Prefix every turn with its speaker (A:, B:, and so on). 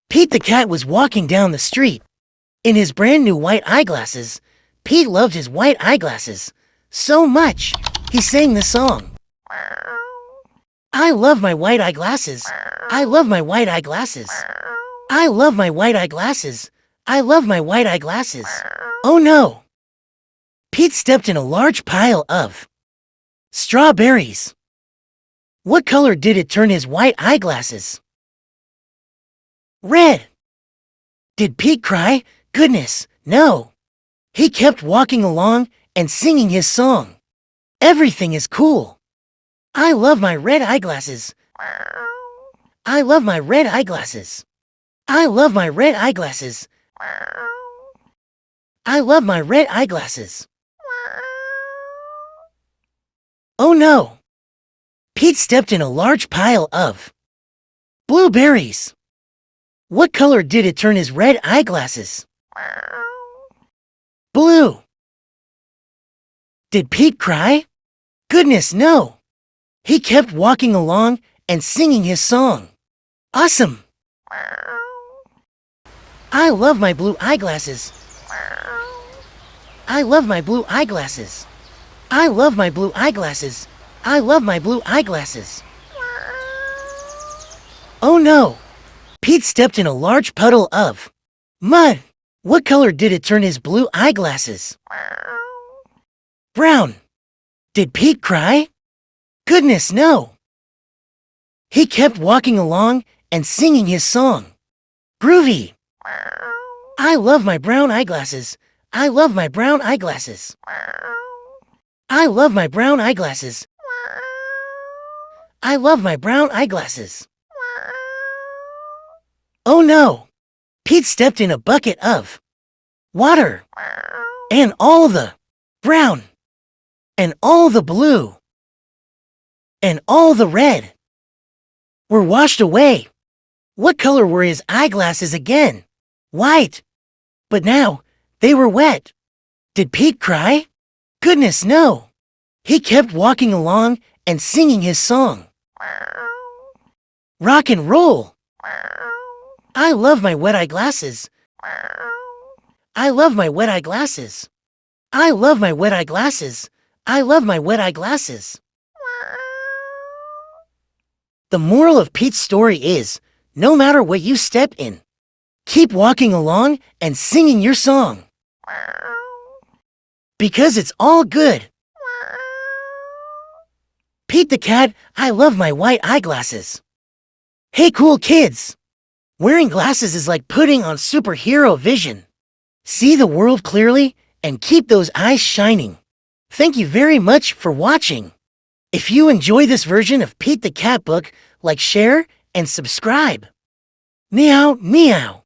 A: Pete the cat was walking down the street. In his brand new white eyeglasses, Pete loved his white eyeglasses so much, he sang the song. I love my white eyeglasses. I love my white eyeglasses. I love my white eyeglasses. I love my white eyeglasses. Oh no! Pete stepped in a large pile of strawberries. What color did it turn his white eyeglasses? Red. Did Pete cry? Goodness, no. He kept walking along and singing his song. Everything is cool. I love my red eyeglasses. I love my red eyeglasses. I love my red eyeglasses. I love my red eyeglasses. Oh no! Pete stepped in a large pile of blueberries. What color did it turn his red eyeglasses? Blue. Did Pete cry? Goodness, no. He kept walking along and singing his song. Awesome. I love my blue eyeglasses. I love my blue eyeglasses. I love my blue eyeglasses. I love my blue eyeglasses. Oh no! Pete stepped in a large puddle of mud. What color did it turn his blue eyeglasses? Brown. Did Pete cry? Goodness, no. He kept walking along and singing his song. Groovy. I love my brown eyeglasses. I love my brown eyeglasses. I love my brown eyeglasses. I love my brown eyeglasses. Oh no! Pete stepped in a bucket of water, and all the brown, and all the blue, and all the red were washed away. What color were his eyeglasses again? White. But now they were wet. Did Pete cry? Goodness, no. He kept walking along and singing his song. Rock and roll. I love my wet eyeglasses. I love my wet eyeglasses. I love my wet eyeglasses. I love my wet eyeglasses. The moral of Pete's story is, no matter what you step in, keep walking along and singing your song. Because it's all good. Pete the cat, I love my white eyeglasses. Hey cool kids! Wearing glasses is like putting on superhero vision. See the world clearly and keep those eyes shining. Thank you very much for watching. If you enjoy this version of Pete the Cat book, like, share, and subscribe. Meow, meow.